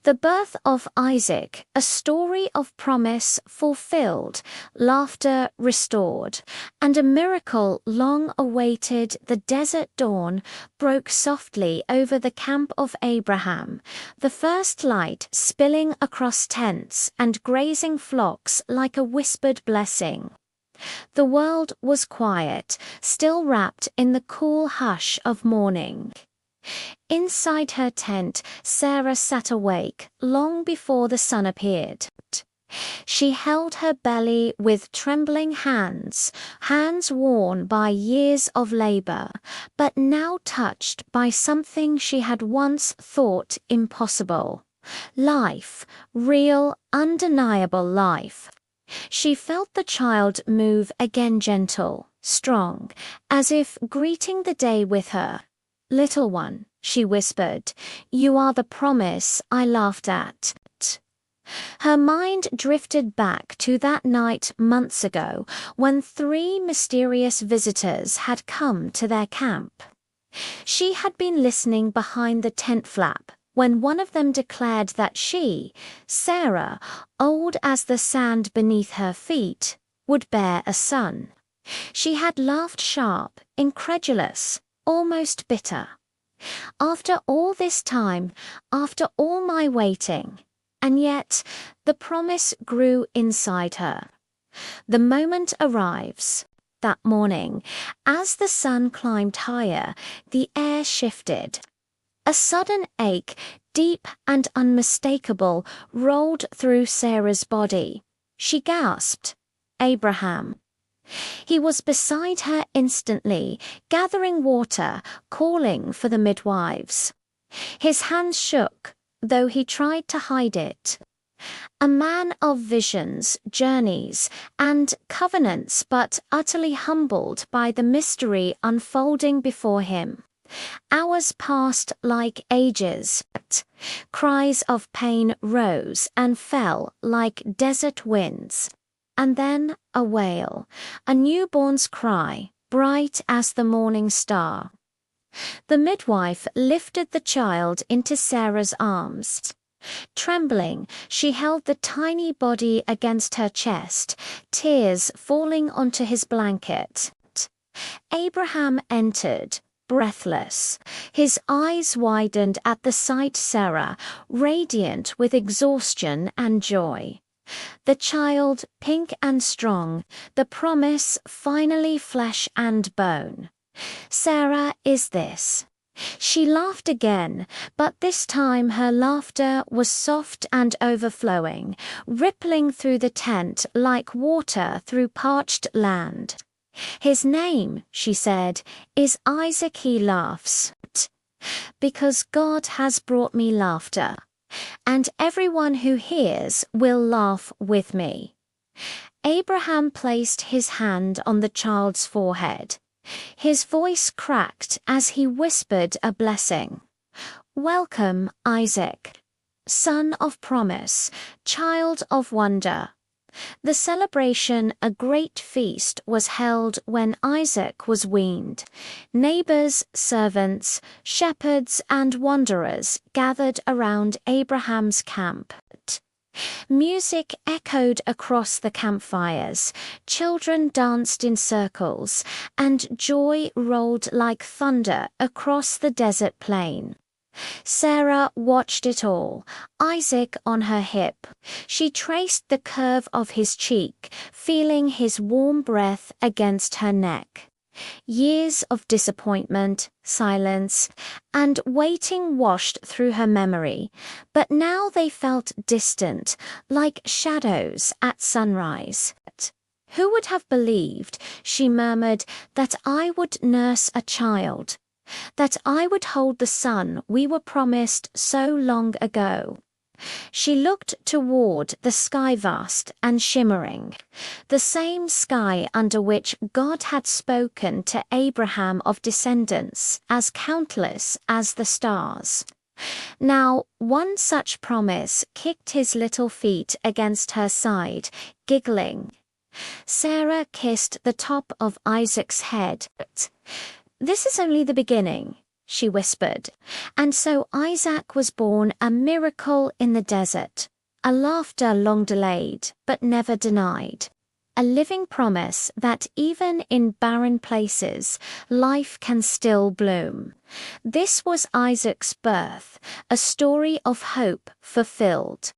The birth of Isaac, a story of promise fulfilled, laughter restored, and a miracle long awaited. The desert dawn broke softly over the camp of Abraham, the first light spilling across tents and grazing flocks like a whispered blessing. The world was quiet, still wrapped in the cool hush of morning. Inside her tent, Sarah sat awake long before the sun appeared. She held her belly with trembling hands, hands worn by years of labor, but now touched by something she had once thought impossible. Life, real, undeniable life. She felt the child move again, gentle, strong, as if greeting the day with her. "Little one," she whispered, "you are the promise I laughed at." Her mind drifted back to that night months ago when 3 mysterious visitors had come to their camp. She had been listening behind the tent flap when one of them declared that she, Sarah, old as the sand beneath her feet, would bear a son. She had laughed sharp, incredulous, almost bitter. After all this time, after all my waiting, and yet the promise grew inside her. The moment arrives. That morning, as the sun climbed higher, the air shifted. A sudden ache, deep and unmistakable, rolled through Sarah's body. She gasped, "Abraham." He was beside her instantly, gathering water, calling for the midwives. His hands shook, though he tried to hide it. A man of visions, journeys, and covenants, but utterly humbled by the mystery unfolding before him. Hours passed like ages. Cries of pain rose and fell like desert winds. And then a wail, a newborn's cry, bright as the morning star. The midwife lifted the child into Sarah's arms. Trembling, she held the tiny body against her chest, tears falling onto his blanket. Abraham entered, breathless. His eyes widened at the sight. Sarah, radiant with exhaustion and joy. The child, pink and strong, the promise finally flesh and bone. "Sarah, is this?" She laughed again, but this time her laughter was soft and overflowing, rippling through the tent like water through parched land. "His name," she said, "is Isaac." He laughs. "Because God has brought me laughter. And everyone who hears will laugh with me." Abraham placed his hand on the child's forehead. His voice cracked as he whispered a blessing. "Welcome, Isaac, son of promise, child of wonder." The celebration, a great feast, was held when Isaac was weaned. Neighbors, servants, shepherds, and wanderers gathered around Abraham's camp. Music echoed across the campfires, children danced in circles, and joy rolled like thunder across the desert plain. Sarah watched it all, Isaac on her hip. She traced the curve of his cheek, feeling his warm breath against her neck. Years of disappointment, silence, and waiting washed through her memory, but now they felt distant, like shadows at sunrise. "Who would have believed," she murmured, "that I would nurse a child? That I would hold the son we were promised so long ago?" She looked toward the sky, vast and shimmering, the same sky under which God had spoken to Abraham of descendants as countless as the stars. Now, one such promise kicked his little feet against her side, giggling. Sarah kissed the top of Isaac's head. "This is only the beginning. she whispered. And so Isaac was born, a miracle in the desert, a laughter long delayed, but never denied. A living promise that even in barren places, life can still bloom. This was Isaac's birth, a story of hope fulfilled.